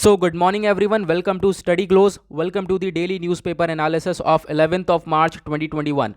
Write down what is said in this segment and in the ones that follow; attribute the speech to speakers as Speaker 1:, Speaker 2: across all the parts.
Speaker 1: So, good morning everyone. Welcome to Study Close. Welcome to the daily newspaper analysis of 11th of March 2021.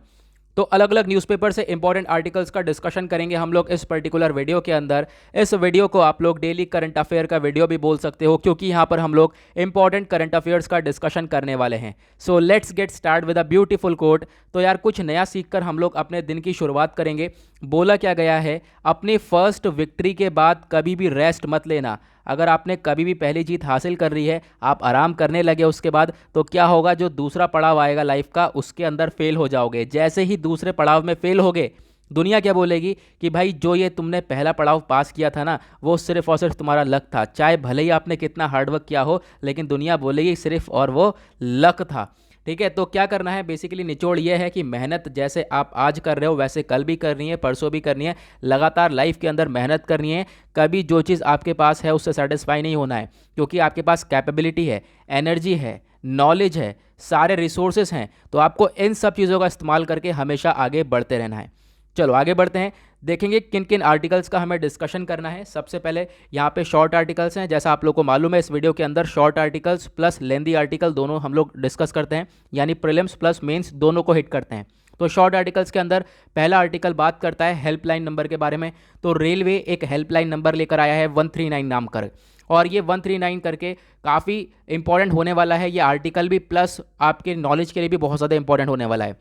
Speaker 1: तो अलग अलग newspaper से important articles का discussion करेंगे हम लोग इस पर्टिकुलर वीडियो के अंदर। इस वीडियो को आप लोग डेली करंट अफेयर का वीडियो भी बोल सकते हो, क्योंकि यहाँ पर हम लोग इंपॉर्टेंट करंट अफेयर्स का डिस्कशन करने वाले हैं। So let's get start with a beautiful quote. तो यार कुछ नया सीखकर हम लोग अपने दिन की शुरुआत करेंगे। बोला क्या गया है, अपनी फर्स्ट विक्ट्री के बाद कभी भी रेस्ट मत लेना। अगर आपने कभी भी पहली जीत हासिल कर ली है, आप आराम करने लगे उसके बाद, तो क्या होगा, जो दूसरा पड़ाव आएगा लाइफ का उसके अंदर फेल हो जाओगे। जैसे ही दूसरे पड़ाव में फेल होगे, दुनिया क्या बोलेगी कि भाई जो ये तुमने पहला पड़ाव पास किया था ना, वो सिर्फ और सिर्फ तुम्हारा लक था। चाहे भले ही आपने कितना हार्डवर्क किया हो, लेकिन दुनिया बोलेगी सिर्फ और वो लक था। ठीक है, तो क्या करना है, बेसिकली निचोड़ ये है कि मेहनत जैसे आप आज कर रहे हो वैसे कल भी करनी है, परसों भी करनी है। लगातार लाइफ के अंदर मेहनत करनी है। कभी जो चीज़ आपके पास है उससे सेटिस्फाई नहीं होना है, क्योंकि आपके पास कैपेबिलिटी है, एनर्जी है, नॉलेज है, सारे रिसोर्सेज हैं। तो आपको इन सब चीज़ों का इस्तेमाल करके हमेशा आगे बढ़ते रहना है। चलो आगे बढ़ते हैं, देखेंगे किन किन आर्टिकल्स का हमें डिस्कशन करना है। सबसे पहले यहाँ पे शॉर्ट आर्टिकल्स हैं। जैसा आप लोग को मालूम है, इस वीडियो के अंदर शॉर्ट आर्टिकल्स प्लस लेंदी आर्टिकल दोनों हम लोग डिस्कस करते हैं, यानी प्रीलिम्स प्लस मेंस दोनों को हिट करते हैं। तो शॉर्ट आर्टिकल्स के अंदर पहला आर्टिकल बात करता है हेल्पलाइन नंबर के बारे में। तो रेलवे एक हेल्पलाइन नंबर लेकर आया है 139 नाम कर, और ये 139 करके काफ़ी इंपॉर्टेंट होने वाला है ये आर्टिकल भी, प्लस आपके नॉलेज के लिए भी बहुत ज़्यादा इंपॉर्टेंट होने वाला है।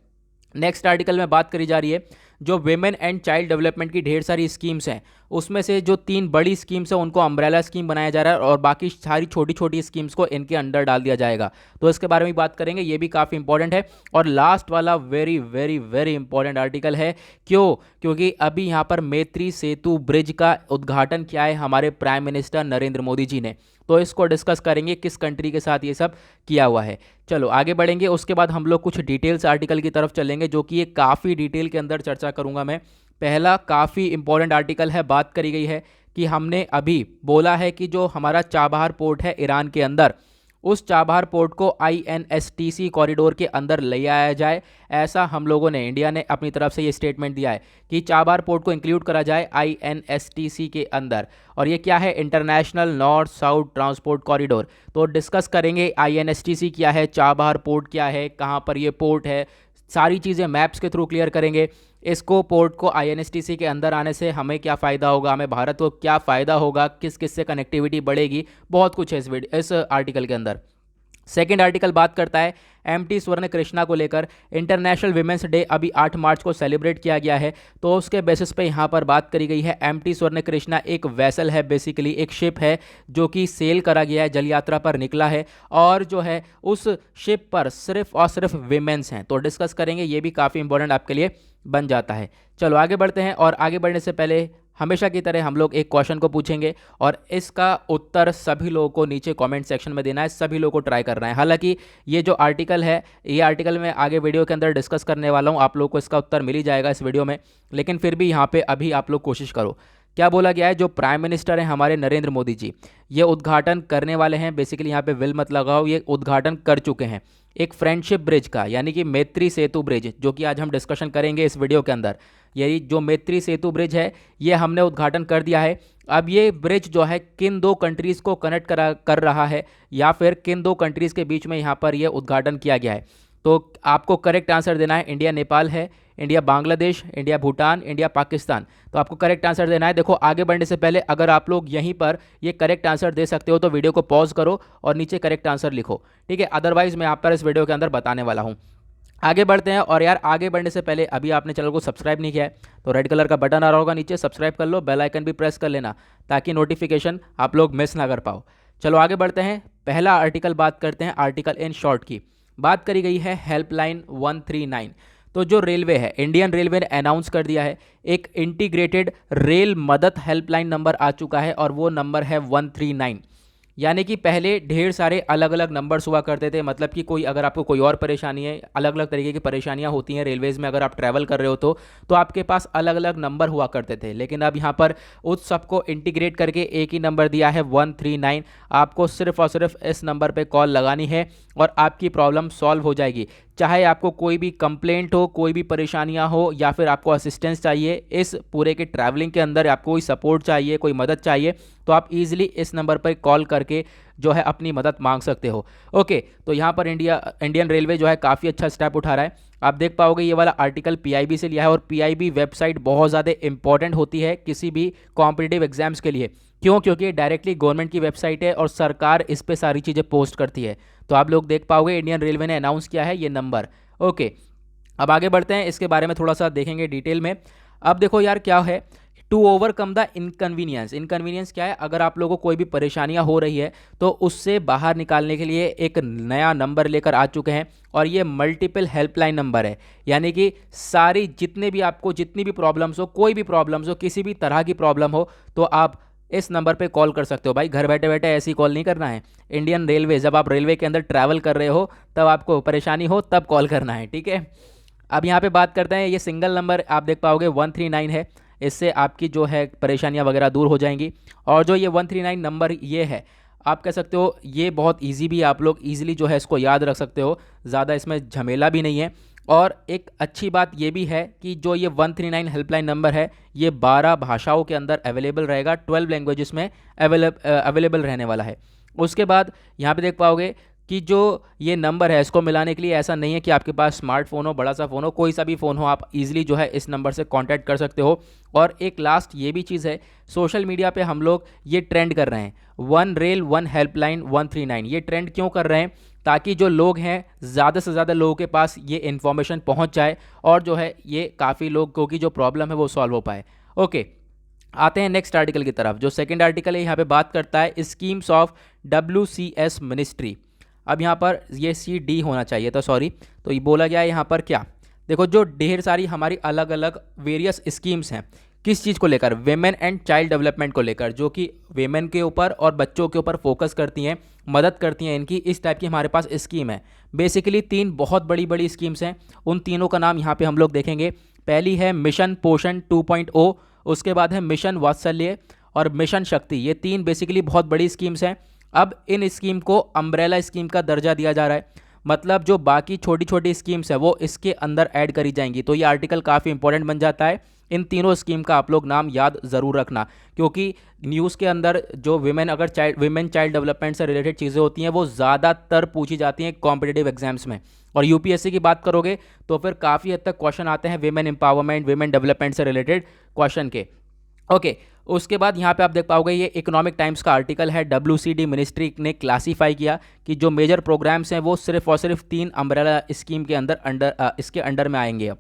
Speaker 1: नेक्स्ट आर्टिकल में बात करी जा रही है जो वेमेन एंड चाइल्ड डेवलपमेंट की ढेर सारी स्कीम्स हैं, उसमें से जो 3 बड़ी स्कीम्स हैं उनको अम्ब्रेला स्कीम बनाया जा रहा है, और बाकी सारी छोटी छोटी स्कीम्स को इनके अंडर डाल दिया जाएगा। तो इसके बारे में बात करेंगे, ये भी काफ़ी इंपॉर्टेंट है। और लास्ट वाला very very very important article है। क्यों? क्योंकि अभी यहाँ पर मैत्री सेतु ब्रिज का उद्घाटन किया है हमारे प्राइम मिनिस्टर नरेंद्र मोदी जी ने। तो इसको डिस्कस करेंगे किस कंट्री के साथ ये सब किया हुआ है। चलो आगे बढ़ेंगे, उसके बाद हम लोग कुछ डिटेल्स आर्टिकल की तरफ चलेंगे, जो कि ये काफ़ी डिटेल के अंदर चर्चा करूंगा मैं। पहला काफ़ी इंपॉर्टेंट आर्टिकल है, बात करी गई है कि हमने अभी बोला है कि जो हमारा चाबहार पोर्ट है ईरान के अंदर, उस चाबहार पोर्ट को INSTC कॉरिडोर के अंदर ले आया जाए। ऐसा हम लोगों ने, इंडिया ने अपनी तरफ से ये स्टेटमेंट दिया है कि चाबहार पोर्ट को इंक्लूड करा जाए INSTC के अंदर। और ये क्या है, international north south transport corridor. तो डिस्कस करेंगे INSTC क्या है, चाबहार पोर्ट क्या है, कहाँ पर ये पोर्ट है, सारी चीज़ें मैप्स के थ्रू क्लियर करेंगे। इसको पोर्ट को INSTC के अंदर आने से हमें क्या फ़ायदा होगा, हमें भारत को क्या फ़ायदा होगा, किस किस से कनेक्टिविटी बढ़ेगी, बहुत कुछ है इस आर्टिकल के अंदर। सेकेंड आर्टिकल बात करता है MT स्वर्ण कृष्णा को लेकर। इंटरनेशनल विमेंस डे अभी 8 मार्च को सेलिब्रेट किया गया है, तो उसके बेसिस पे यहाँ पर बात करी गई है। MT स्वर्ण कृष्णा एक वेसल है, बेसिकली एक शिप है जो कि सेल करा गया है, जल यात्रा पर निकला है, और जो है उस शिप पर सिर्फ और सिर्फ विमेंस हैं। तो डिस्कस करेंगे, ये भी काफ़ी इंपॉर्टेंट आपके लिए बन जाता है। चलो आगे बढ़ते हैं, और आगे बढ़ने से पहले हमेशा की तरह हम लोग एक क्वेश्चन को पूछेंगे, और इसका उत्तर सभी लोगों को नीचे कमेंट सेक्शन में देना है, सभी लोगों को ट्राई करना है। हालांकि ये जो आर्टिकल है, ये आर्टिकल मैं आगे वीडियो के अंदर डिस्कस करने वाला हूँ, आप लोगों को इसका उत्तर मिल ही जाएगा इस वीडियो में, लेकिन फिर भी यहाँ पे अभी आप लोग कोशिश करो। क्या बोला गया है, जो प्राइम मिनिस्टर हैं हमारे नरेंद्र मोदी जी, ये उद्घाटन करने वाले हैं। बेसिकली यहाँ पे विल मत लगाओ, ये उद्घाटन कर चुके हैं एक फ्रेंडशिप ब्रिज का, यानी कि मैत्री सेतु ब्रिज, जो कि आज हम डिस्कशन करेंगे इस वीडियो के अंदर। यही जो मैत्री सेतु ब्रिज है, ये हमने उद्घाटन कर दिया है। अब ये ब्रिज जो है किन 2 कंट्रीज़ को कनेक्ट कर रहा है, या फिर किन 2 कंट्रीज़ के बीच में यहाँ पर ये उद्घाटन किया गया है। तो आपको करेक्ट आंसर देना है, इंडिया नेपाल है, India Bangladesh, India Bhutan, India Pakistan. तो आपको करेक्ट आंसर देना है। देखो आगे बढ़ने से पहले अगर आप लोग यहीं पर ये करेक्ट आंसर दे सकते हो तो वीडियो को पॉज करो और नीचे करेक्ट आंसर लिखो, ठीक है। अदरवाइज मैं आप पर इस वीडियो के अंदर बताने वाला हूँ। आगे बढ़ते हैं, और यार आगे बढ़ने से पहले अभी आपने चैनल को सब्सक्राइब नहीं किया है तो रेड कलर का बटन आ रहा होगा नीचे, सब्सक्राइब कर लो, बेल आइकन भी प्रेस कर लेना, ताकि नोटिफिकेशन आप लोग मिस ना कर पाओ। चलो आगे बढ़ते हैं, पहला आर्टिकल बात करते हैं, आर्टिकल इन शॉर्ट की बात करी गई है हेल्पलाइन 139। तो जो रेलवे है, इंडियन रेलवे ने अनाउंस कर दिया है एक इंटीग्रेटेड रेल मदद हेल्पलाइन नंबर आ चुका है, और वो नंबर है 139। यानी कि पहले ढेर सारे अलग अलग नंबर्स हुआ करते थे, मतलब कि कोई अगर आपको कोई और परेशानी है, अलग अलग तरीके की परेशानियां होती हैं रेलवेज़ में, अगर आप ट्रैवल कर रहे हो तो आपके पास अलग अलग नंबर हुआ करते थे। लेकिन अब यहाँ पर उस सबको इंटीग्रेट करके एक ही नंबर दिया है 139। आपको सिर्फ और सिर्फ इस नंबर पे कॉल लगानी है और आपकी प्रॉब्लम सॉल्व हो जाएगी। चाहे आपको कोई भी कंप्लेंट हो, कोई भी परेशानियां हो, या फिर आपको असिस्टेंस चाहिए इस पूरे के ट्रैवलिंग के अंदर, आपको कोई सपोर्ट चाहिए, कोई मदद चाहिए, तो आप इजीली इस नंबर पर कॉल करके जो है अपनी मदद मांग सकते हो। ओके, तो यहाँ पर इंडियन रेलवे जो है काफ़ी अच्छा स्टेप उठा रहा है। आप देख पाओगे ये वाला आर्टिकल पीआईबी से लिया है, और पीआईबी वेबसाइट बहुत ज़्यादा इंपॉर्टेंट होती है किसी भी कॉम्पिटिटिव एग्जाम्स के लिए। क्यों? क्योंकि डायरेक्टली गवर्नमेंट की वेबसाइट है और सरकार इस पे सारी चीज़ें पोस्ट करती है। तो आप लोग देख पाओगे इंडियन रेलवे ने अनाउंस किया है ये नंबर। ओके, अब आगे बढ़ते हैं, इसके बारे में थोड़ा सा देखेंगे डिटेल में। अब देखो यार क्या है, to overcome the inconvenience. Inconvenience क्या है? अगर आप लोगों को कोई भी परेशानियां हो रही है तो उससे बाहर निकालने के लिए एक नया नंबर लेकर आ चुके हैं, और ये मल्टीपल हेल्पलाइन नंबर है। यानी कि सारी जितने भी आपको जितनी भी प्रॉब्लम्स हो, कोई भी प्रॉब्लम्स हो, किसी भी तरह की प्रॉब्लम हो, तो आप इस नंबर पे कॉल कर सकते हो। भाई घर बैठे बैठे ऐसी कॉल नहीं करना है। इंडियन रेलवे, जब आप रेलवे के अंदर ट्रैवल कर रहे हो, तब आपको परेशानी हो तब कॉल करना है, ठीक है। अब यहाँ पे बात करते हैं, ये सिंगल नंबर आप देख पाओगे 139 है। इससे आपकी जो है परेशानियाँ वगैरह दूर हो जाएंगी। और जो ये 139 नंबर ये है, आप कह सकते हो ये बहुत इजी भी है, आप लोग इजीली जो है इसको याद रख सकते हो, ज़्यादा इसमें झमेला भी नहीं है। और एक अच्छी बात ये भी है कि जो ये 139 हेल्पलाइन नंबर है, ये 12 भाषाओं के अंदर अवेलेबल रहेगा, 12 लैंग्वेजेस में अवेलेबल रहने वाला है। उसके बाद यहाँ पे देख पाओगे कि जो ये नंबर है, इसको मिलाने के लिए ऐसा नहीं है कि आपके पास स्मार्टफोन हो, बड़ा सा फ़ोन हो, कोई सा भी फ़ोन हो, आप इजीली जो है इस नंबर से कांटेक्ट कर सकते हो। और एक लास्ट ये भी चीज़ है, सोशल मीडिया पे हम लोग ये ट्रेंड कर रहे हैं, वन रेल वन हेल्पलाइन 139। ये ट्रेंड क्यों कर रहे हैं? ताकि जो लोग हैं, ज़्यादा से ज़्यादा लोगों के पास ये इन्फॉर्मेशन पहुँच जाए, और जो है ये काफ़ी लोगों की जो प्रॉब्लम है वो सॉल्व हो पाए। ओके, आते हैं नेक्स्ट आर्टिकल की तरफ। जो सेकंड आर्टिकल है यहाँ पे बात करता है स्कीम्स ऑफ WCS मिनिस्ट्री। अब यहाँ पर ये CD होना चाहिए था, सॉरी। तो ये बोला गया है यहाँ पर क्या, देखो जो ढेर सारी हमारी अलग अलग वेरियस स्कीम्स हैं, किस चीज़ को लेकर? वेमेन एंड चाइल्ड डेवलपमेंट को लेकर, जो कि वेमेन के ऊपर और बच्चों के ऊपर फोकस करती हैं, मदद करती हैं इनकी। इस टाइप की हमारे पास स्कीम है। बेसिकली 3 बहुत बड़ी बड़ी स्कीम्स हैं, उन तीनों का नाम यहाँ पे हम लोग देखेंगे। पहली है मिशन पोषण 2.0, उसके बाद है मिशन वात्सल्य और मिशन शक्ति। ये 3 बेसिकली बहुत बड़ी स्कीम्स हैं। अब इन स्कीम को अम्ब्रेला स्कीम का दर्जा दिया जा रहा है, मतलब जो बाकी छोटी छोटी स्कीम्स है वो इसके अंदर ऐड करी जाएंगी। तो ये आर्टिकल काफ़ी इंपॉर्टेंट बन जाता है। इन तीनों स्कीम का आप लोग नाम याद ज़रूर रखना, क्योंकि न्यूज़ के अंदर जो विमेन चाइल्ड डेवलपमेंट से रिलेटेड चीज़ें होती हैं वो ज़्यादातर पूछी जाती हैं कॉम्पिटिटिव एग्जाम्स में। और यूपीएससी की बात करोगे तो फिर काफ़ी हद तक क्वेश्चन आते हैं विमेन एम्पावरमेंट, विमेन डेवलपमेंट से रिलेटेड क्वेश्चन के। ओके, उसके बाद यहाँ पे आप देख पाओगे ये इकोनॉमिक टाइम्स का आर्टिकल है। WCD मिनिस्ट्री ने क्लासीफाई किया कि जो मेजर प्रोग्राम्स हैं वो सिर्फ और सिर्फ 3 अम्ब्रेला स्कीम के इसके अंडर में आएंगे।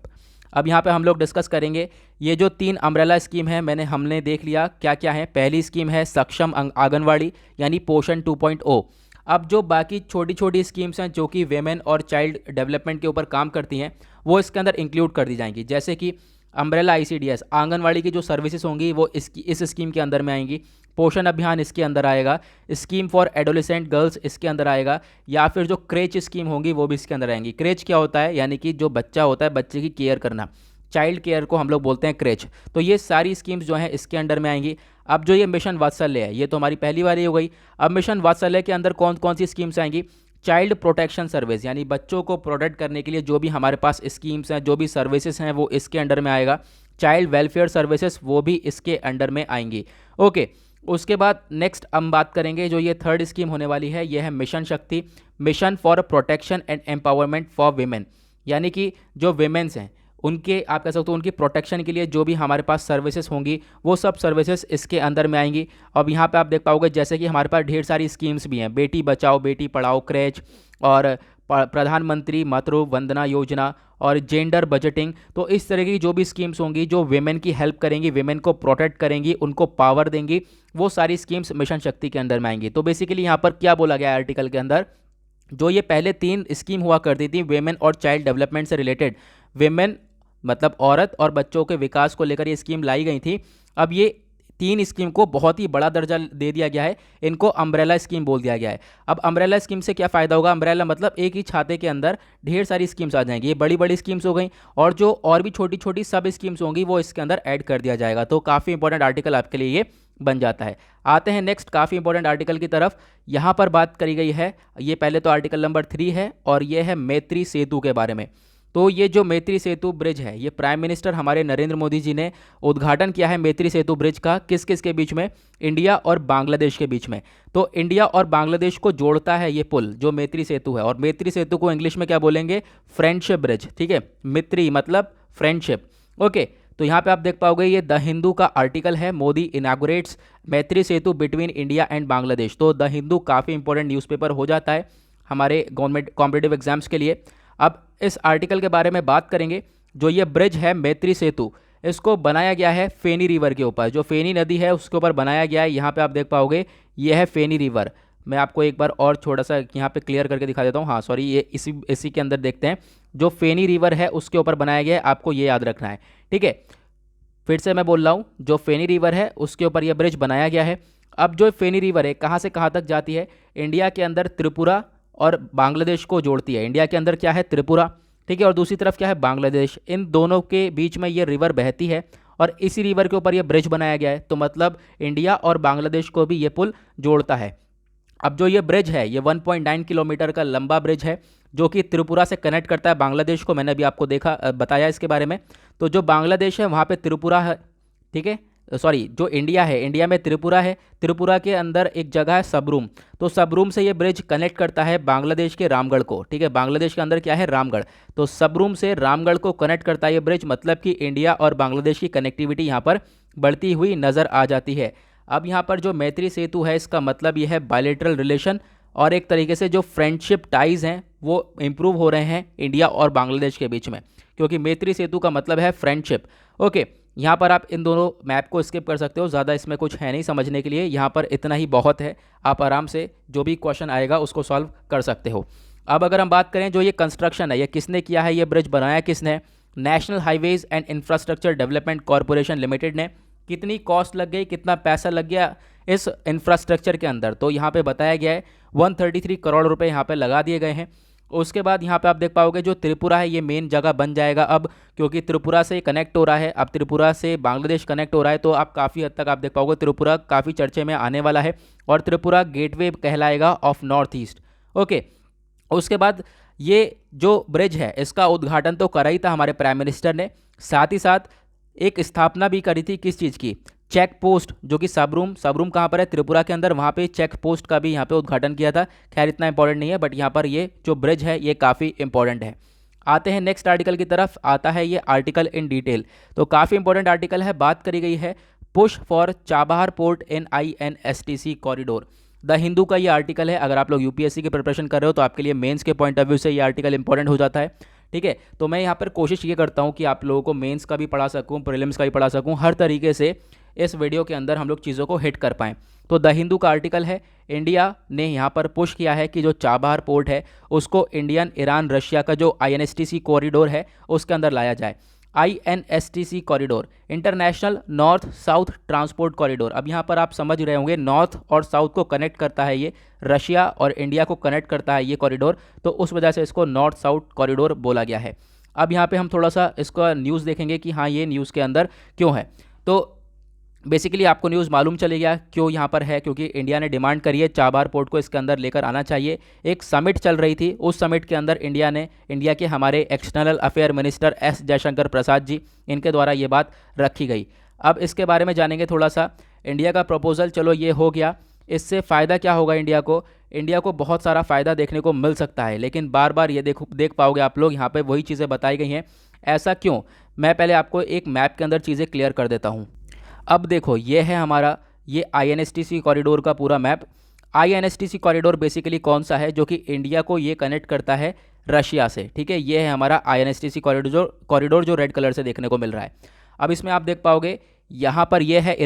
Speaker 1: अब यहाँ पे हम लोग डिस्कस करेंगे ये जो 3 अम्ब्रेला स्कीम है, हमने देख लिया क्या क्या है। पहली स्कीम है सक्षम आंगनवाड़ी, यानी पोषण 2.0। अब जो बाकी छोटी छोटी स्कीम्स हैं जो कि वेमेन और चाइल्ड डेवलपमेंट के ऊपर काम करती हैं, वो इसके अंदर इंक्लूड कर दी जाएंगी। जैसे कि अम्ब्रेला ICDS, आंगनवाड़ी की जो सर्विसेज होंगी वो इस स्कीम के अंदर में आएंगी। पोषण अभियान इसके अंदर आएगा। स्कीम फॉर एडोलेसेंट गर्ल्स इसके अंदर आएगा। या फिर जो क्रेच स्कीम होंगी वो भी इसके अंदर आएंगी। क्रेच क्या होता है? यानी कि जो बच्चा होता है, बच्चे की केयर करना, चाइल्ड केयर को हम लोग बोलते हैं क्रेच। तो ये सारी स्कीम्स जो हैं इसके अंडर में आएंगी। अब जो ये मिशन वात्सल्य है, ये तो हमारी पहली वाली हो गई। अब मिशन वात्सल्य के अंदर कौन कौन सी स्कीम्स आएंगी? चाइल्ड प्रोटेक्शन सर्विस, यानी बच्चों को प्रोटेक्ट करने के लिए जो भी हमारे पास स्कीम्स हैं, जो भी सर्विसेज हैं, वो इसके अंडर में आएगा। चाइल्ड वेलफेयर सर्विसेज वो भी इसके अंडर में आएंगी। ओके, उसके बाद नेक्स्ट हम बात करेंगे जो ये थर्ड स्कीम होने वाली है, ये है मिशन शक्ति, mission for protection and empowerment for women. यानी कि जो वीमेंस हैं उनके, आप कह सकते हो, उनकी प्रोटेक्शन के लिए जो भी हमारे पास सर्विसेज होंगी वो सब सर्विसेज इसके अंदर में आएंगी। अब यहाँ पे आप देख पाओगे जैसे कि हमारे पास ढेर सारी स्कीम्स भी हैं, बेटी बचाओ बेटी पढ़ाओ, क्रेच, और प्रधानमंत्री मातृ वंदना योजना, और जेंडर बजटिंग। तो इस तरह की जो भी स्कीम्स होंगी जो वेमेन की हेल्प करेंगी, वेमेन को प्रोटेक्ट करेंगी, उनको पावर देंगी, वो सारी स्कीम्स मिशन शक्ति के अंदर में आएंगी। तो बेसिकली यहाँ पर क्या बोला गया है आर्टिकल के अंदर, जो ये पहले 3 स्कीम हुआ करती थी वेमेन और चाइल्ड डेवलपमेंट से रिलेटेड, वेमेन मतलब औरत और बच्चों के विकास को लेकर ये स्कीम लाई गई थी। अब ये 3 स्कीम को बहुत ही बड़ा दर्जा दे दिया गया है, इनको अम्ब्रेला स्कीम बोल दिया गया है। अब अम्ब्रेला स्कीम से क्या फ़ायदा होगा? अम्ब्रेला मतलब एक ही छाते के अंदर ढेर सारी स्कीम्स आ जाएंगी। ये बड़ी बड़ी स्कीम्स हो गई, और जो और भी छोटी छोटी सब स्कीम्स होंगी वो इसके अंदर ऐड कर दिया जाएगा। तो काफ़ी इंपॉर्टेंट आर्टिकल आपके लिए ये बन जाता है। आते हैं नेक्स्ट काफ़ी इंपॉर्टेंट आर्टिकल की तरफ। यहाँ पर बात करी गई है, ये पहले तो आर्टिकल नंबर 3 है और ये है मैत्री सेतु के बारे में। तो ये जो मैत्री सेतु ब्रिज है, ये प्राइम मिनिस्टर हमारे नरेंद्र मोदी जी ने उद्घाटन किया है मैत्री सेतु ब्रिज का। किस किस के बीच में? इंडिया और बांग्लादेश के बीच में। तो इंडिया और बांग्लादेश को जोड़ता है ये पुल जो मैत्री सेतु है, और मैत्री सेतु को इंग्लिश में क्या बोलेंगे? Friendship bridge. ठीक है, मित्री मतलब फ्रेंडशिप। ओके, तो यहाँ पे आप देख पाओगे ये द हिंदू का आर्टिकल है, Modi इनागुरेट्स Maitri Setu between India and Bangladesh. तो द हिंदू काफ़ी इंपॉर्टेंट न्यूज़पेपर हो जाता है हमारे गवर्नमेंट कॉम्पिटिटिव एग्जाम्स के लिए। अब इस आर्टिकल के बारे में बात करेंगे। जो ये ब्रिज है मैत्री सेतु, इसको बनाया गया है फेनी रिवर के ऊपर। जो फेनी नदी है उसके ऊपर बनाया गया है। यहाँ पे आप देख पाओगे ये है फेनी रिवर। मैं आपको एक बार और थोड़ा सा यहाँ पे क्लियर करके दिखा देता हूँ। हाँ सॉरी, ये इसी के अंदर देखते हैं। जो फेनी रिवर है उसके ऊपर बनाया गया है, आपको ये याद रखना है। ठीक है, फिर से मैं बोल रहा हूँ, जो फेनी रिवर है उसके ऊपर यह ब्रिज बनाया गया है। अब जो फेनी रिवर है कहाँ से कहाँ तक जाती है? इंडिया के अंदर त्रिपुरा और बांग्लादेश को जोड़ती है। इंडिया के अंदर क्या है? त्रिपुरा। ठीक है, और दूसरी तरफ क्या है? बांग्लादेश। इन दोनों के बीच में ये रिवर बहती है और इसी रिवर के ऊपर ये ब्रिज बनाया गया है। तो मतलब इंडिया और बांग्लादेश को भी ये पुल जोड़ता है। अब जो ये ब्रिज है ये 1.9 किलोमीटर का लंबा ब्रिज है जो कि त्रिपुरा से कनेक्ट करता है बांग्लादेश को। मैंने अभी आपको बताया इसके बारे में। तो जो बांग्लादेश है वहाँ पे त्रिपुरा है। ठीक है, सॉरी, जो इंडिया है, इंडिया में त्रिपुरा है। त्रिपुरा के अंदर एक जगह है सबरूम। तो सबरूम से ये ब्रिज कनेक्ट करता है बांग्लादेश के रामगढ़ को। ठीक है, बांग्लादेश के अंदर क्या है? रामगढ़। तो सबरूम से रामगढ़ को कनेक्ट करता है ये ब्रिज। मतलब कि इंडिया और बांग्लादेश की कनेक्टिविटी यहाँ पर बढ़ती हुई नज़र आ जाती है। अब यहाँ पर जो मैत्री सेतु है इसका मतलब ये है बायलैटरल रिलेशन, और एक तरीके से जो फ्रेंडशिप टाइज़ हैं वो इम्प्रूव हो रहे हैं इंडिया और बांग्लादेश के बीच में, क्योंकि मैत्री सेतु का मतलब है फ्रेंडशिप। ओके, यहाँ पर आप इन दोनों मैप को स्किप कर सकते हो, ज़्यादा इसमें कुछ है नहीं समझने के लिए। यहाँ पर इतना ही बहुत है, आप आराम से जो भी क्वेश्चन आएगा उसको सॉल्व कर सकते हो। अब अगर हम बात करें जो ये कंस्ट्रक्शन है, ये किसने किया है? ये ब्रिज बनाया किसने? National highways and infrastructure development corporation limited ने। कितनी कॉस्ट लग गई, कितना पैसा लग गया इस इंफ्रास्ट्रक्चर के अंदर? तो यहाँ पे बताया गया है 133 करोड़ रुपए यहाँ पे लगा दिए गए हैं। उसके बाद यहाँ पे आप देख पाओगे जो त्रिपुरा है ये मेन जगह बन जाएगा अब, क्योंकि त्रिपुरा से कनेक्ट हो रहा है। अब त्रिपुरा से बांग्लादेश कनेक्ट हो रहा है, तो आप काफ़ी हद तक आप देख पाओगे त्रिपुरा काफ़ी चर्चे में आने वाला है, और त्रिपुरा गेटवे कहलाएगा ऑफ नॉर्थ ईस्ट। ओके, उसके बाद ये जो ब्रिज है इसका उद्घाटन तो करा ही था हमारे प्राइम मिनिस्टर ने, साथ ही साथ एक स्थापना भी करी थी। किस चीज़ की? चेक पोस्ट, जो कि सबरूम कहाँ पर है? त्रिपुरा के अंदर। वहाँ पे चेक पोस्ट का भी यहाँ पे उद्घाटन किया था। खैर इतना इंपॉर्टेंट नहीं है, बट यहाँ पर ये जो ब्रिज है ये काफ़ी इंपॉर्टेंट है। आते हैं नेक्स्ट आर्टिकल की तरफ। आता है ये आर्टिकल इन डिटेल। तो काफ़ी इंपॉर्टेंट आर्टिकल है। बात करी गई है push for Chabahar port in INSTC corridor. The Hindu का ये आर्टिकल है। अगर आप लोग UPSC की प्रिपरेशन कर रहे हो तो आपके लिए मेंस के पॉइंट ऑफ व्यू से ये आर्टिकल इंपॉर्टेंट हो जाता है। ठीक है, तो मैं यहाँ पर कोशिश ये करता हूँ कि आप लोगों को मेंस का भी पढ़ा सकूँ, प्रीलिम्स का भी पढ़ा सकूँ, हर तरीके से इस वीडियो के अंदर हम लोग चीज़ों को हिट कर पाएँ। तो द हिंदू का आर्टिकल है, इंडिया ने यहाँ पर पुश किया है कि जो चाबहार पोर्ट है उसको इंडियन ईरान रशिया का जो INSTC कॉरिडोर है उसके अंदर लाया जाए। INSTC corridor, international north south transport corridor. अब यहाँ पर आप समझ रहे होंगे नॉर्थ और साउथ को कनेक्ट करता है ये, रशिया और इंडिया को कनेक्ट करता है ये कॉरिडोर, तो उस वजह से इसको नॉर्थ साउथ कॉरिडोर बोला गया है। अब यहाँ पे हम थोड़ा सा इसका न्यूज़ देखेंगे कि हाँ ये न्यूज़ के अंदर क्यों है। तो बेसिकली आपको न्यूज़ मालूम चले गया क्यों यहाँ पर है, क्योंकि इंडिया ने डिमांड करी है चाबहार पोर्ट को इसके अंदर लेकर आना चाहिए। एक समिट चल रही थी, उस समिट के अंदर इंडिया के हमारे external affair minister S Jaishankar Prasad ji, इनके द्वारा ये बात रखी गई। अब इसके बारे में जानेंगे थोड़ा सा। इंडिया का प्रपोजल चलो ये हो गया, इससे फ़ायदा क्या होगा इंडिया को? इंडिया को बहुत सारा फ़ायदा देखने को मिल सकता है, लेकिन बार बार ये देख पाओगे आप लोग यहाँ पे वही चीज़ें बताई गई हैं। ऐसा क्यों? मैं पहले आपको एक मैप के अंदर चीज़ें क्लियर कर देता हूँ। अब देखो ये है हमारा ये INSTC कॉरिडोर का पूरा मैप। INSTC कॉरिडोर बेसिकली कौन सा है? जो कि इंडिया को ये कनेक्ट करता है रशिया से। ठीक है, ये है हमारा INSTC कॉरिडोर जो रेड कलर से देखने को मिल रहा है। अब इसमें आप देख पाओगे यहाँ पर ये है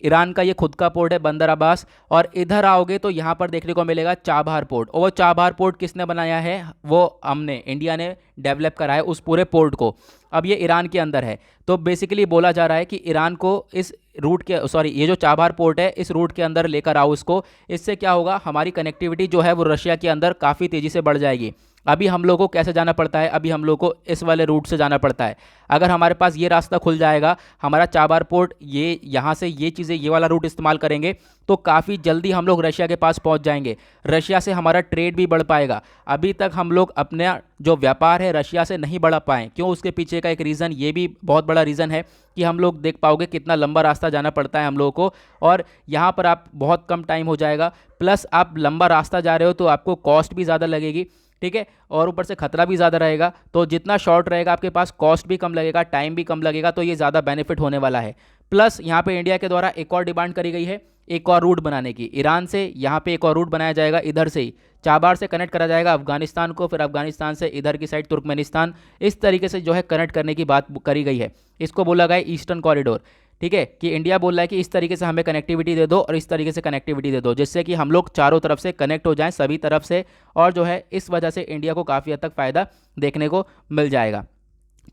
Speaker 1: ईरान का ये खुद का पोर्ट है बंदर अब्बास, और इधर आओगे तो यहाँ पर देखने को मिलेगा चाबहार पोर्ट। और वो चाबहार पोर्ट किसने बनाया है? वो हमने, इंडिया ने डेवलप करा है उस पूरे पोर्ट को। अब ये ईरान के अंदर है। तो बेसिकली बोला जा रहा है कि ईरान को इस रूट के ये जो चाबहार पोर्ट है इस रूट के अंदर लेकर आओ इसको। इससे क्या होगा, हमारी कनेक्टिविटी जो है वो रशिया के अंदर काफ़ी तेज़ी से बढ़ जाएगी। अभी हम लोग को कैसे जाना पड़ता है, अभी हम लोग को इस वाले रूट से जाना पड़ता है। अगर हमारे पास ये रास्ता खुल जाएगा, हमारा चाबहार पोर्ट, ये यहाँ से ये चीज़ें, ये वाला रूट इस्तेमाल करेंगे तो काफ़ी जल्दी हम लोग रशिया के पास पहुँच जाएंगे। रशिया से हमारा ट्रेड भी बढ़ पाएगा। अभी तक हम लोग अपना जो व्यापार है रशिया से नहीं बढ़ा पाएँ। क्यों, उसके पीछे का एक रीज़न, ये भी बहुत बड़ा रीज़न है कि हम लोग देख पाओगे कितना लंबा रास्ता जाना पड़ता है हम लोगों को, और यहाँ पर आप बहुत कम टाइम हो जाएगा। प्लस आप लंबा रास्ता जा रहे हो तो आपको कॉस्ट भी ज़्यादा लगेगी, ठीक है, और ऊपर से खतरा भी ज़्यादा रहेगा। तो जितना शॉर्ट रहेगा आपके पास, कॉस्ट भी कम लगेगा, टाइम भी कम लगेगा, तो ये ज़्यादा बेनिफिट होने वाला है। प्लस यहाँ पे इंडिया के द्वारा एक और डिमांड करी गई है, एक और रूट बनाने की। ईरान से यहाँ पे एक और रूट बनाया जाएगा, इधर से ही चाबहार से कनेक्ट करा जाएगा अफगानिस्तान को, फिर अफगानिस्तान से इधर की साइड तुर्कमेनिस्तान। इस तरीके से जो है कनेक्ट करने की बात करी गई है। इसको बोला गया ईस्टर्न कॉरिडोर, ठीक है, कि इंडिया बोल रहा है कि इस तरीके से हमें कनेक्टिविटी दे दो और इस तरीके से कनेक्टिविटी दे दो, जिससे कि हम लोग चारों तरफ से कनेक्ट हो जाएं, सभी तरफ से, और जो है इस वजह से इंडिया को काफ़ी हद तक फ़ायदा देखने को मिल जाएगा।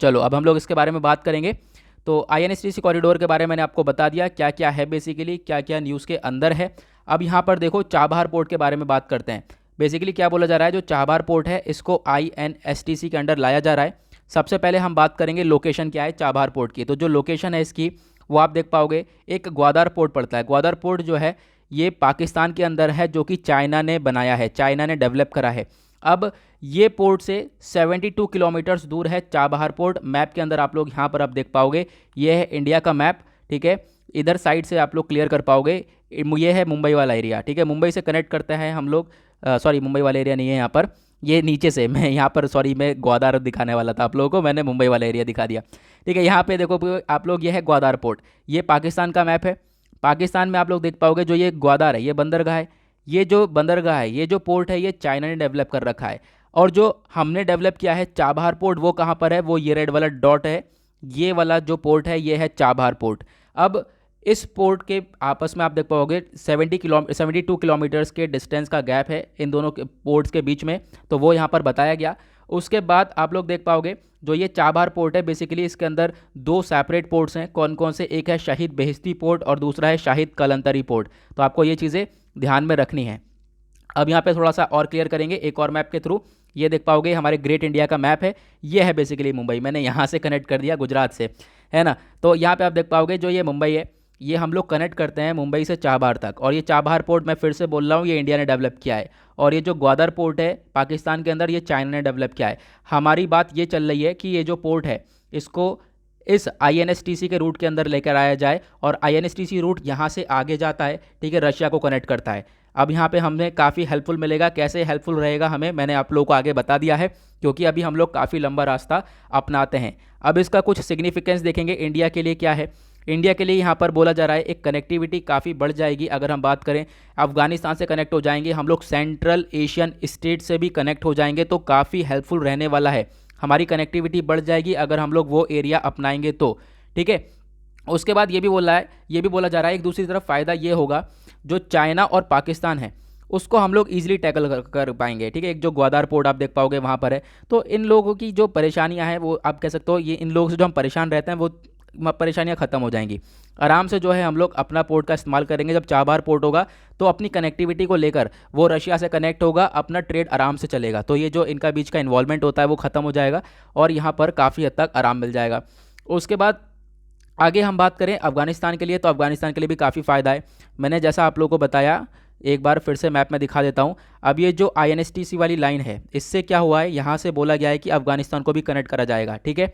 Speaker 1: चलो अब हम लोग इसके बारे में बात करेंगे। तो INSTC कॉरिडोर के बारे में मैंने आपको बता दिया क्या क्या है, बेसिकली क्या क्या न्यूज़ के अंदर है। अब यहाँ पर देखो चाबहार पोर्ट के बारे में बात करते हैं। बेसिकली क्या बोला जा रहा है, जो चाबहार पोर्ट है इसको INSTC के अंडर लाया जा रहा है। सबसे पहले हम बात करेंगे लोकेशन क्या है चाबहार पोर्ट की। तो जो लोकेशन है इसकी वो आप देख पाओगे, एक ग्वादर पोर्ट पड़ता है। ग्वादर पोर्ट जो है ये पाकिस्तान के अंदर है, जो कि चाइना ने बनाया है, चाइना ने डेवलप करा है। अब ये पोर्ट से 72 किलोमीटर्स दूर है चाबहार पोर्ट। मैप के अंदर आप लोग यहाँ पर आप देख पाओगे, ये है इंडिया का मैप, ठीक है, इधर साइड से आप लोग क्लियर कर पाओगे। ये है मुंबई वाला एरिया, ठीक है, मुंबई से कनेक्ट करते हैं हम लोग। सॉरी, मुंबई वाला एरिया नहीं है यहाँ पर, ये नीचे से, मैं यहाँ पर सॉरी मैं ग्वादर दिखाने वाला था आप लोगों को, मैंने मुंबई वाला एरिया दिखा दिया, ठीक है। यहाँ पे देखो आप लोग, ये है ग्वादर पोर्ट, ये पाकिस्तान का मैप है। पाकिस्तान में आप लोग देख पाओगे जो ये ग्वादर है ये बंदरगाह है। ये जो बंदरगाह है, ये जो पोर्ट है, ये चाइना ने डेवलप कर रखा है। और जो हमने डेवलप किया है चाबहार पोर्ट, वो कहाँ पर है, वो ये रेड वाला डॉट है, ये वाला जो पोर्ट है ये है चाबहार पोर्ट। अब इस पोर्ट के आपस में आप देख पाओगे 72 किलोमीटर्स के डिस्टेंस का गैप है इन दोनों के पोर्ट्स के बीच में, तो वो यहाँ पर बताया गया। उसके बाद आप लोग देख पाओगे जो ये चाबहार पोर्ट है, बेसिकली इसके अंदर दो सेपरेट पोर्ट्स हैं। कौन कौन से, एक है शहीद बेहिश्ती पोर्ट और दूसरा है शाहिद कलंतरी पोर्ट। तो आपको ये चीज़ें ध्यान में रखनी है। अब यहाँ पे थोड़ा सा और क्लियर करेंगे एक और मैप के थ्रू। ये देख पाओगे हमारे ग्रेट इंडिया का मैप है, ये है बेसिकली मुंबई, मैंने यहाँ से कनेक्ट कर दिया गुजरात से, है ना। तो यहाँ पे आप देख पाओगे जो ये मुंबई है, ये हम लोग कनेक्ट करते हैं मुंबई से चाबहार तक। और ये चाबहार पोर्ट मैं फिर से बोल रहा हूँ, ये इंडिया ने डेवलप किया है। और ये जो ग्वादर पोर्ट है पाकिस्तान के अंदर, ये चाइना ने डेवलप किया है। हमारी बात ये चल रही है कि ये जो पोर्ट है इसको इस INSTC के रूट के अंदर लेकर आया जाए, और INSTC रूट यहाँ से आगे जाता है, ठीक है, रशिया को कनेक्ट करता है। अब यहाँ पे हमें काफ़ी हेल्पफुल मिलेगा। कैसे हेल्पफुल रहेगा हमें, मैंने आप लोगों को आगे बता दिया है, क्योंकि अभी हम लोग काफ़ी लंबा रास्ता अपनाते हैं। अब इसका कुछ सिग्निफिकेंस देखेंगे इंडिया के लिए क्या है। इंडिया के लिए यहाँ पर बोला जा रहा है एक कनेक्टिविटी काफ़ी बढ़ जाएगी। अगर हम बात करें अफगानिस्तान से कनेक्ट हो जाएंगे हम लोग, सेंट्रल एशियन स्टेट से भी कनेक्ट हो जाएंगे, तो काफ़ी हेल्पफुल रहने वाला है। हमारी कनेक्टिविटी बढ़ जाएगी अगर हम लोग वो एरिया अपनाएंगे तो, ठीक है। उसके बाद ये भी बोला जा रहा है एक दूसरी तरफ फ़ायदा ये होगा, जो चाइना और पाकिस्तान है उसको हम लोग ईजिली टैकल कर पाएंगे, ठीक है। एक जो ग्वादर पोर्ट आप देख पाओगे वहाँ पर है, तो इन लोगों की जो परेशानियाँ हैं वो आप कह सकते हो, ये इन लोगों से जो हम परेशान रहते हैं वो परेशानियां ख़त्म हो जाएंगी। आराम से जो है हम लोग अपना पोर्ट का इस्तेमाल करेंगे। जब चाबहार पोर्ट होगा तो अपनी कनेक्टिविटी को लेकर वो रशिया से कनेक्ट होगा, अपना ट्रेड आराम से चलेगा। तो ये जो इनका बीच का इन्वॉल्वमेंट होता है वो ख़त्म हो जाएगा और यहाँ पर काफ़ी हद तक आराम मिल जाएगा। उसके बाद आगे हम बात करें अफगानिस्तान के लिए, तो अफगानिस्तान के लिए भी काफ़ी फ़ायदा है। मैंने जैसा आप लोगों को बताया, एक बार फिर से मैप में दिखा देता हूँ। अब ये जो INSTC वाली लाइन है, इससे क्या हुआ है, यहाँ से बोला गया है कि अफगानिस्तान को भी कनेक्ट करा जाएगा, ठीक है,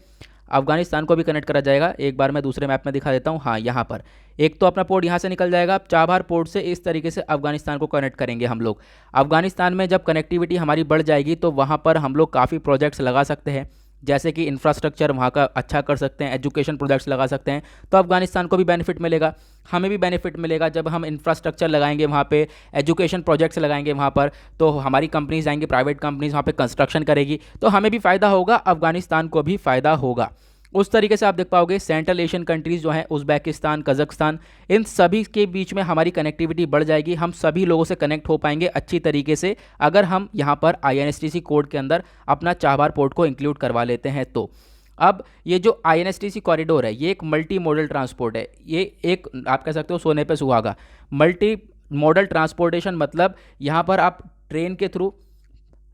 Speaker 1: अफगानिस्तान को भी कनेक्ट करा जाएगा। एक बार मैं दूसरे मैप में दिखा देता हूँ। हाँ, यहाँ पर एक तो अपना पोर्ट यहाँ से निकल जाएगा, अब चाबहार पोर्ट से इस तरीके से अफगानिस्तान को कनेक्ट करेंगे हम लोग। अफगानिस्तान में जब कनेक्टिविटी हमारी बढ़ जाएगी तो वहाँ पर हम लोग काफ़ी प्रोजेक्ट्स लगा सकते हैं, जैसे कि इंफ्रास्ट्रक्चर वहाँ का अच्छा कर सकते हैं, एजुकेशन प्रोजेक्ट्स लगा सकते हैं। तो अफगानिस्तान को भी बेनिफिट मिलेगा, हमें भी बेनिफिट मिलेगा। जब हम इंफ्रास्ट्रक्चर लगाएंगे वहाँ पे, एजुकेशन प्रोजेक्ट्स लगाएंगे वहाँ पर, तो हमारी कंपनीज आएंगी, प्राइवेट कंपनीज वहाँ पे कंस्ट्रक्शन करेगी, तो हमें भी फ़ायदा होगा, अफगानिस्तान को भी फ़ायदा होगा। उस तरीके से आप देख पाओगे सेंट्रल एशियन कंट्रीज़ जो हैं, उज़्बेकिस्तान, कज़ाकिस्तान, इन सभी के बीच में हमारी कनेक्टिविटी बढ़ जाएगी। हम सभी लोगों से कनेक्ट हो पाएंगे अच्छी तरीके से, अगर हम यहाँ पर INSTC कोड के अंदर अपना चाबहार पोर्ट को इंक्लूड करवा लेते हैं तो। अब ये जो INSTC कॉरिडोर है ये एक मल्टी मॉडल ट्रांसपोर्ट है, ये एक आप कह सकते हो सोने पे सुहागा। मल्टी मॉडल ट्रांसपोर्टेशन मतलब यहाँ पर आप ट्रेन के थ्रू,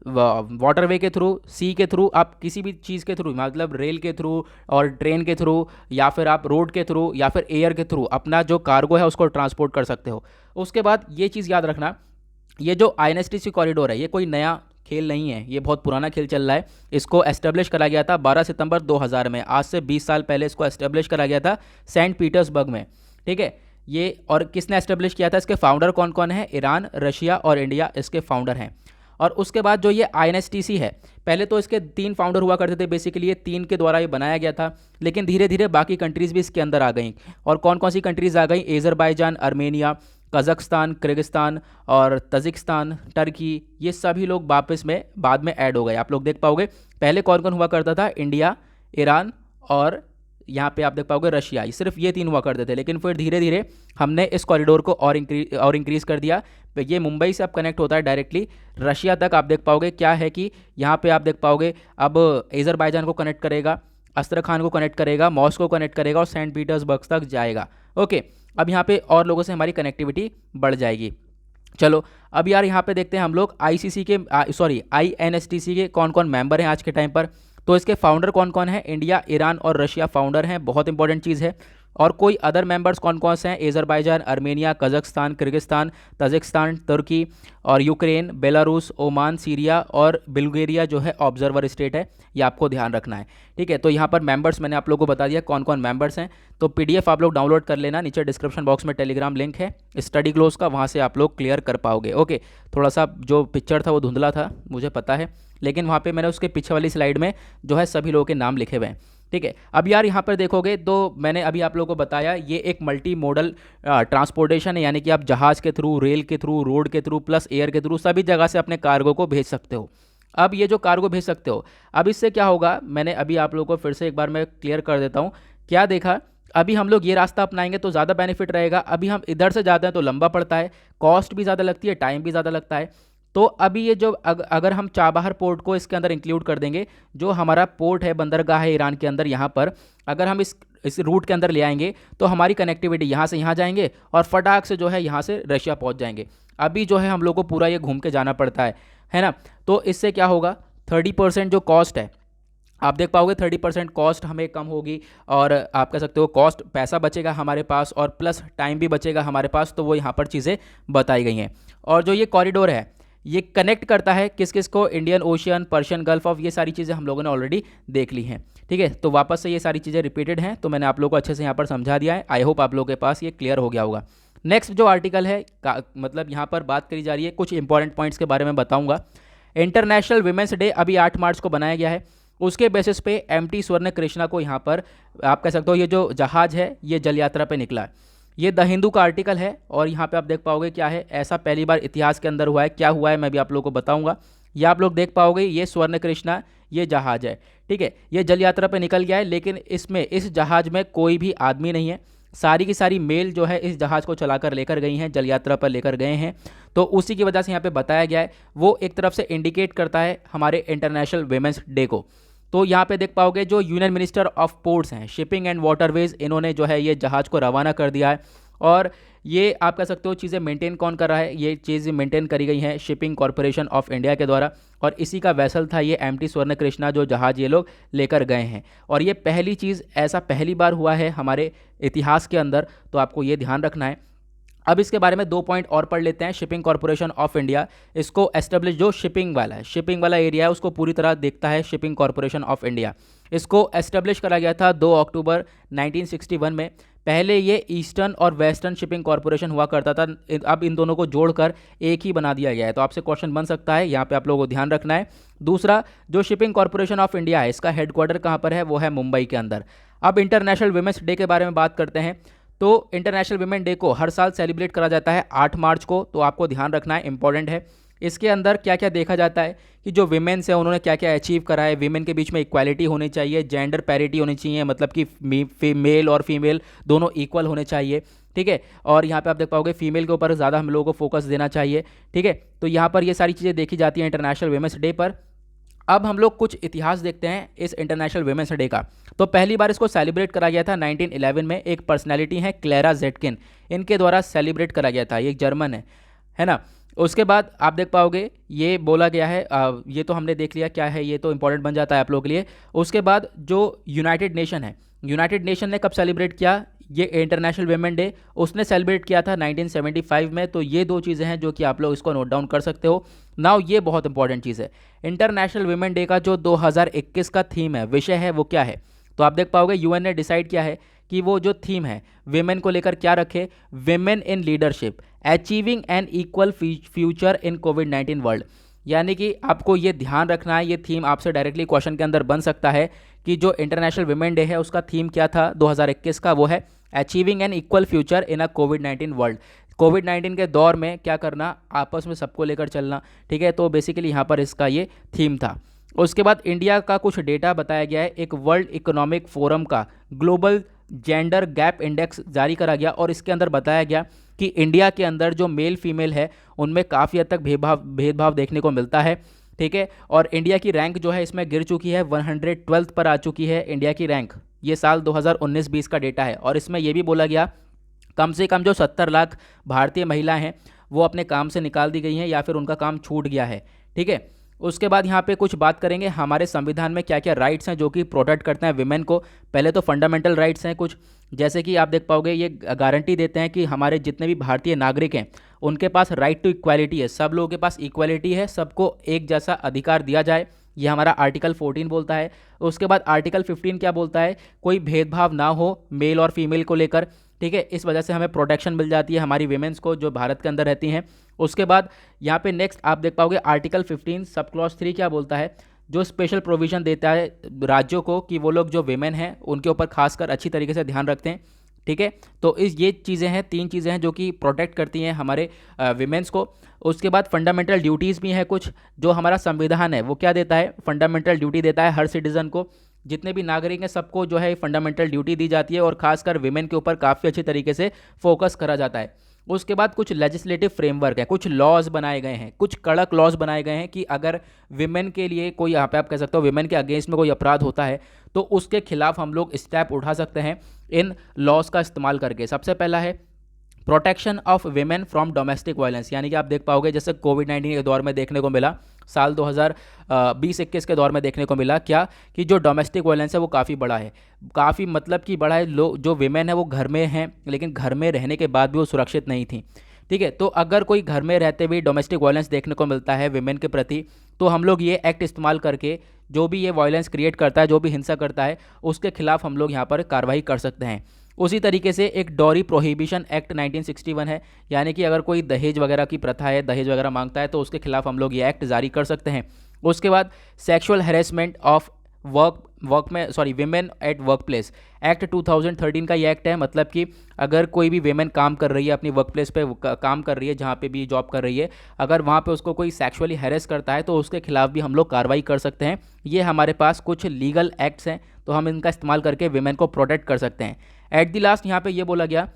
Speaker 1: वाटरवे के थ्रू, सी के थ्रू, आप किसी भी चीज़ के थ्रू मतलब रेल के थ्रू और ट्रेन के थ्रू या फिर आप रोड के थ्रू या फिर एयर के थ्रू अपना जो कार्गो है उसको ट्रांसपोर्ट कर सकते हो। उसके बाद ये चीज़ याद रखना, ये जो INSTC कॉरिडोर है ये कोई नया खेल नहीं है, ये बहुत पुराना खेल चल रहा है। इसको एस्टेब्लिश करा गया था 12 सितंबर 2000 में, आज से 20 साल पहले इसको एस्टेब्लिश करा गया था सेंट पीटर्सबर्ग में। ठीक है, ये और किसने एस्टेब्लिश किया था, इसके फाउंडर कौन कौन है, ईरान, रशिया और इंडिया इसके फाउंडर हैं। और उसके बाद जो ये INSTC है, पहले तो इसके 3 फाउंडर हुआ करते थे, बेसिकली ये 3 के द्वारा ये बनाया गया था, लेकिन धीरे धीरे बाकी कंट्रीज़ भी इसके अंदर आ गई। और कौन कौन सी कंट्रीज़ आ गई, अज़रबैजान, आर्मेनिया, कज़ाकिस्तान, किर्गिस्तान और तजिकिस्तान, टर्की, ये सभी लोग वापस में बाद में ऐड हो गए। आप लोग देख पाओगे पहले कौन कौन हुआ करता था, इंडिया, ईरान और यहाँ पे आप देख पाओगे रशिया, सिर्फ ये 3 हुआ करते थे। लेकिन फिर धीरे धीरे हमने इस कॉरिडोर को और इंक्रीज़ कर दिया। ये मुंबई से अब कनेक्ट होता है डायरेक्टली रशिया तक। आप देख पाओगे क्या है कि यहाँ पे आप देख पाओगे अब अज़रबैजान को कनेक्ट करेगा, अस्त्रखान को कनेक्ट करेगा, मॉस्को को कनेक्ट करेगा और सेंट पीटर्सबर्ग तक जाएगा। ओके, अब यहाँ पे और लोगों से हमारी कनेक्टिविटी बढ़ जाएगी। चलो अब यार यहाँ पे देखते हैं हम लोग INSTC के कौन कौन मेंबर हैं आज के टाइम पर। तो इसके फाउंडर कौन कौन है, इंडिया, ईरान और रशिया फाउंडर हैं, बहुत इंपॉर्टेंट चीज़ है। और कोई अदर मेंबर्स कौन कौन से हैं, Azerbaijan, Armenia, Kazakhstan, Kyrgyzstan, Tajikistan, Turkey और यूक्रेन, बेलारूस, ओमान, सीरिया और बुल्गारिया जो है ऑब्जर्वर स्टेट है, ये आपको ध्यान रखना है। ठीक है, तो यहाँ पर मेंबर्स मैंने आप लोगों को बता दिया कौन कौन मेंबर्स हैं। तो PDF आप लोग डाउनलोड कर लेना, नीचे डिस्क्रिप्शन बॉक्स में टेलीग्राम लिंक है स्टडी ग्लोस का, वहाँ से आप लोग क्लियर कर पाओगे। ओके, थोड़ा सा जो पिक्चर था वो धुंधला था मुझे पता है, लेकिन वहाँ पे मैंने उसके पीछे वाली स्लाइड में जो है सभी लोगों के नाम लिखे हुए हैं। ठीक है, अब यार यहाँ पर देखोगे तो मैंने अभी आप लोगों को बताया ये एक मल्टी मॉडल ट्रांसपोर्टेशन है, यानी कि आप जहाज़ के थ्रू, रेल के थ्रू, रोड के थ्रू प्लस एयर के थ्रू सभी जगह से अपने कार्गो को भेज सकते हो। अब ये जो कार्गो भेज सकते हो, अब इससे क्या होगा, मैंने अभी आप लोगों को फिर से एक बार मैं क्लियर कर देता हूँ। क्या देखा, अभी हम लोग ये रास्ता अपनाएंगे तो ज़्यादा बेनिफिट रहेगा। अभी हम इधर से जाते हैं तो लंबा पड़ता है, कॉस्ट भी ज़्यादा लगती है, टाइम भी ज़्यादा लगता है। तो अभी ये जो अगर हम चाबहार पोर्ट को इसके अंदर इंक्लूड कर देंगे, जो हमारा पोर्ट है, बंदरगाह है ईरान के अंदर, यहाँ पर अगर हम इस रूट के अंदर ले आएंगे तो हमारी कनेक्टिविटी यहाँ से यहाँ जाएंगे और फटाक से जो है यहाँ से रशिया पहुँच जाएंगे। अभी जो है हम लोग को पूरा ये घूम के जाना पड़ता है ना। तो इससे क्या होगा, 30% जो कॉस्ट है आप देख पाओगे, 30% कॉस्ट हमें कम होगी और आप कह सकते हो कॉस्ट पैसा बचेगा हमारे पास और प्लस टाइम भी बचेगा हमारे पास। तो वो यहाँ पर चीज़ें बताई गई हैं। और जो ये कॉरिडोर है ये कनेक्ट करता है किस किस को, Indian ocean, Persian gulf of, ये सारी चीज़ें हम लोगों ने ऑलरेडी देख ली हैं। ठीक है, तो वापस से ये सारी चीज़ें रिपीटेड हैं, तो मैंने आप लोगों को अच्छे से यहाँ पर समझा दिया है। आई होप आप लोगों के पास ये क्लियर हो गया होगा। नेक्स्ट जो आर्टिकल है मतलब यहाँ पर बात करी जा रही है, कुछ इंपॉर्टेंट पॉइंट्स के बारे में बताऊँगा। इंटरनेशनल वीमेंस डे अभी 8 मार्च को बनाया गया है, उसके बेसिस पे MT स्वर्ण कृष्णा को यहाँ पर आप कह सकते हो ये जो जहाज़ है ये जल यात्रा पे निकला है। ये द हिंदू का आर्टिकल है और यहाँ पे आप देख पाओगे क्या है, ऐसा पहली बार इतिहास के अंदर हुआ है। क्या हुआ है मैं भी आप लोगों को बताऊंगा। ये आप लोग देख पाओगे, ये स्वर्ण कृष्णा ये जहाज़ है। ठीक है, ये जल यात्रा पे निकल गया है, लेकिन इसमें इस जहाज़ में कोई भी आदमी नहीं है। सारी की सारी मेल जो है इस जहाज़ को चलाकर लेकर गई हैं, जल यात्रा पर लेकर गए हैं। तो उसी की वजह से यहाँ पे बताया गया है, वो एक तरफ से इंडिकेट करता है हमारे इंटरनेशनल वीमेंस डे को। तो यहाँ पे देख पाओगे जो यूनियन मिनिस्टर ऑफ पोर्ट्स हैं, शिपिंग एंड वाटरवेज, इन्होंने जो है ये जहाज़ को रवाना कर दिया है। और ये आप कह सकते हो चीज़ें मेंटेन कौन कर रहा है, ये चीज़ मेंटेन करी गई हैं शिपिंग कॉरपोरेशन ऑफ इंडिया के द्वारा। और इसी का वेसल था ये MT स्वर्ण कृष्णा जो जहाज़ ये लोग लेकर गए हैं। और ये पहली चीज़, ऐसा पहली बार हुआ है हमारे इतिहास के अंदर, तो आपको ये ध्यान रखना है। अब इसके बारे में 2 पॉइंट और पढ़ लेते हैं। शिपिंग कॉरपोरेशन ऑफ इंडिया, इसको एस्टेब्लिश जो शिपिंग वाला है, शिपिंग वाला एरिया है उसको पूरी तरह देखता है शिपिंग कॉरपोरेशन ऑफ इंडिया। इसको एस्टेब्लिश करा गया था 2 अक्टूबर 1961 में। पहले ये ईस्टर्न और वेस्टर्न शिपिंग कॉरपोरेशन हुआ करता था, अब इन दोनों को जोड़कर एक ही बना दिया गया है। तो आपसे क्वेश्चन बन सकता है, यहाँ पे आप लोगों को ध्यान रखना है। दूसरा, जो शिपिंग कॉरपोरेशन ऑफ इंडिया है इसका हेडक्वार्टर कहाँ पर है, वो है मुंबई के अंदर। अब इंटरनेशनल वीमेंस डे के बारे में बात करते हैं। तो इंटरनेशनल वीमेन डे को हर साल सेलिब्रेट करा जाता है 8 मार्च को, तो आपको ध्यान रखना है, इंपॉर्टेंट है। इसके अंदर क्या क्या देखा जाता है कि जो वीमेंस हैं उन्होंने क्या क्या अचीव करा है। वीमेन के बीच में इक्वालिटी होनी चाहिए, जेंडर पैरिटी होनी चाहिए, मतलब कि मेल और फीमेल दोनों इक्वल होने चाहिए। ठीक है, और यहाँ पे आप देख पाओगे फीमेल के ऊपर ज़्यादा हम लोगों को फोकस देना चाहिए। ठीक है, तो यहाँ पर ये सारी चीज़ें देखी जाती हैं इंटरनेशनल वीमेंस डे पर। अब हम लोग कुछ इतिहास देखते हैं इस इंटरनेशनल वुमेन्स डे का। तो पहली बार इसको सेलिब्रेट करा गया था 1911 में। एक पर्सनैलिटी है क्लेरा जेटकिन, इनके द्वारा सेलिब्रेट करा गया था। ये एक जर्मन है ना। उसके बाद आप देख पाओगे ये बोला गया है, ये तो हमने देख लिया क्या है, ये तो इंपॉर्टेंट बन जाता है आप लोगों के लिए। उसके बाद जो यूनाइटेड नेशन है, यूनाइटेड नेशन ने कब सेलिब्रेट किया ये इंटरनेशनल वुमेन डे, उसने सेलिब्रेट किया था 1975 में। तो ये दो चीज़ें हैं जो कि आप लोग इसको नोट डाउन कर सकते हो। नाउ ये बहुत इंपॉर्टेंट चीज़ है, इंटरनेशनल वुमेन डे का जो 2021 का थीम है, विषय है, वो क्या है। तो आप देख पाओगे यूएन ने डिसाइड किया है कि वो जो थीम है विमेन को लेकर क्या रखे, women in leadership achieving an equal future in कोविड-19 वर्ल्ड। यानी कि आपको ये ध्यान रखना है, ये थीम आपसे डायरेक्टली क्वेश्चन के अंदर बन सकता है कि जो इंटरनेशनल वुमेन डे है उसका थीम क्या था 2021 का, वो है achieving an equal future in a कोविड-19 वर्ल्ड। कोविड-19 के दौर में क्या करना, आपस में सबको लेकर चलना, ठीक है। तो बेसिकली यहाँ पर इसका ये थीम था। उसके बाद इंडिया का कुछ डेटा बताया गया है, एक वर्ल्ड इकोनॉमिक फोरम का ग्लोबल जेंडर गैप इंडेक्स जारी करा गया और इसके अंदर बताया गया कि इंडिया के अंदर जो मेल फीमेल है उनमें काफ़ी हद तक भेदभाव देखने को मिलता है, ठीक है। और इंडिया की रैंक जो है इसमें गिर चुकी है, 112 पर आ चुकी है इंडिया की रैंक। ये साल 2019-20 का डेटा है। और इसमें यह भी बोला गया कम से कम जो 70 लाख भारतीय महिला हैं वो अपने काम से निकाल दी गई हैं या फिर उनका काम छूट गया है, ठीक है। उसके बाद यहाँ पे कुछ बात करेंगे हमारे संविधान में क्या क्या राइट्स हैं जो कि प्रोटेक्ट करते हैं विमेन को। पहले तो फंडामेंटल राइट्स हैं कुछ, जैसे कि आप देख पाओगे ये गारंटी देते हैं कि हमारे जितने भी भारतीय नागरिक हैं उनके पास राइट टू इक्वालिटी है, सब लोगों के पास इक्वालिटी है, सबको एक जैसा अधिकार दिया जाए, ये हमारा आर्टिकल 14 बोलता है। उसके बाद आर्टिकल 15 क्या बोलता है, कोई भेदभाव ना हो मेल और फीमेल को लेकर, ठीक है। इस वजह से हमें प्रोटेक्शन मिल जाती है हमारी वीमेंस को जो भारत के अंदर रहती हैं। उसके बाद यहाँ पे नेक्स्ट आप देख पाओगे आर्टिकल 15 सब क्लॉज 3 क्या बोलता है, जो स्पेशल प्रोविजन देता है राज्यों को कि वो लोग जो वीमेन हैं उनके ऊपर खासकर अच्छी तरीके से ध्यान रखते हैं, ठीक है। तो ये चीज़ें हैं, 3 चीज़ें हैं जो कि प्रोटेक्ट करती हैं हमारे वीमेंस को। उसके बाद फंडामेंटल ड्यूटीज़ भी हैं कुछ, जो हमारा संविधान है वो क्या देता है, फंडामेंटल ड्यूटी देता है हर सिटीज़न को, जितने भी नागरिक हैं सबको जो है फंडामेंटल ड्यूटी दी जाती है और खासकर विमेन के ऊपर काफ़ी अच्छी तरीके से फोकस करा जाता है। उसके बाद कुछ लेजिस्लेटिव फ्रेमवर्क है, कुछ लॉज बनाए गए हैं, कुछ कड़क लॉज बनाए गए हैं कि अगर विमेन के लिए कोई, यहाँ पे आप कह सकते हो विमेन के अगेंस्ट में कोई अपराध होता है तो उसके खिलाफ हम लोग स्टेप उठा सकते हैं इन लॉज का इस्तेमाल करके। सबसे पहला है protection of women from domestic violence, यानी कि आप देख पाओगे जैसे कोविड-19 के दौर में देखने को मिला, साल 2020-21 के दौर में देखने को मिला क्या कि जो डोमेस्टिक वायलेंस है वो काफ़ी बड़ा है, काफ़ी मतलब कि बड़ा है। लोग जो विमेन है वो घर में हैं लेकिन घर में रहने के बाद भी वो सुरक्षित नहीं थी, ठीक है। तो अगर कोई घर में रहते हुए डोमेस्टिक वायलेंस देखने को मिलता है विमेन के प्रति, तो हम लोग ये एक्ट इस्तेमाल करके जो भी ये वायलेंस क्रिएट करता है, जो भी हिंसा करता है, उसके खिलाफ हम लोग यहाँ पर कार्रवाई कर सकते हैं। उसी तरीके से एक डॉरी प्रोहिबिशन एक्ट 1961 है, यानी कि अगर कोई दहेज वगैरह की प्रथा है, दहेज वगैरह मांगता है तो उसके खिलाफ हम लोग ये एक्ट जारी कर सकते हैं। उसके बाद sexual harassment of women at work place act 2013 का ये एक्ट है, मतलब कि अगर कोई भी वेमेन काम कर रही है अपनी वर्क प्लेस पे काम कर रही है, जहाँ पे भी जॉब कर रही है, अगर वहाँ पे उसको कोई सेक्सुअली हैरेस करता है तो उसके खिलाफ भी हम लोग कार्रवाई कर सकते हैं। ये हमारे पास कुछ लीगल एक्ट्स हैं, तो हम इनका इस्तेमाल करके वेमेन को प्रोटेक्ट कर सकते हैं। एट द लास्ट यहाँ पे ये बोला गया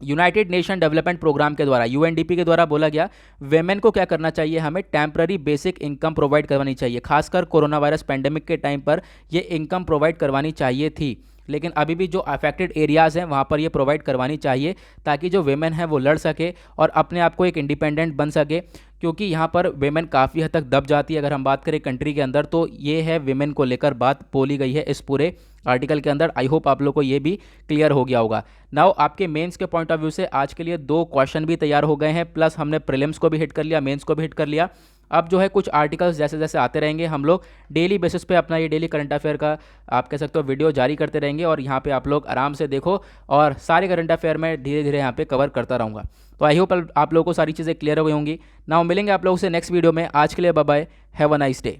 Speaker 1: यूनाइटेड नेशन डेवलपमेंट प्रोग्राम के द्वारा, यूएनडीपी के द्वारा बोला गया वेमेन को क्या करना चाहिए, हमें टेम्पररी बेसिक इनकम प्रोवाइड करवानी चाहिए। खासकर कोरोना वायरस पेंडेमिक के टाइम पर ये इनकम प्रोवाइड करवानी चाहिए थी, लेकिन अभी भी जो अफेक्टेड एरियाज़ हैं वहाँ पर ये प्रोवाइड करवानी चाहिए ताकि जो वेमेन है वो लड़ सके और अपने आप को एक इंडिपेंडेंट बन सके, क्योंकि यहाँ पर वेमेन काफ़ी हद तक दब जाती है। अगर हम बात करें कंट्री के अंदर तो ये है वेमेन को लेकर बात बोली गई है इस पूरे आर्टिकल के अंदर। आई होप आप लोग को ये भी क्लियर हो गया होगा। नाउ आपके मेंस के पॉइंट ऑफ व्यू से आज के लिए 2 क्वेश्चन भी तैयार हो गए हैं, प्लस हमने प्रीलिम्स को भी हिट कर लिया, मेंस को भी हिट कर लिया। अब जो है कुछ आर्टिकल्स जैसे जैसे आते रहेंगे हम लोग डेली बेसिस पे अपना ये डेली करंट अफेयर का आप कह सकते हो वीडियो जारी करते रहेंगे और यहाँ पे आप लोग आराम से देखो और सारे करंट अफेयर में धीरे धीरे यहाँ पे कवर करता रहूँगा। तो आई होप आप लोगों को सारी चीज़ें क्लियर हो गई होंगी। नाउ मिलेंगे आप लोगों से नेक्स्ट वीडियो में। आज के लिए bye bye, have a nice day.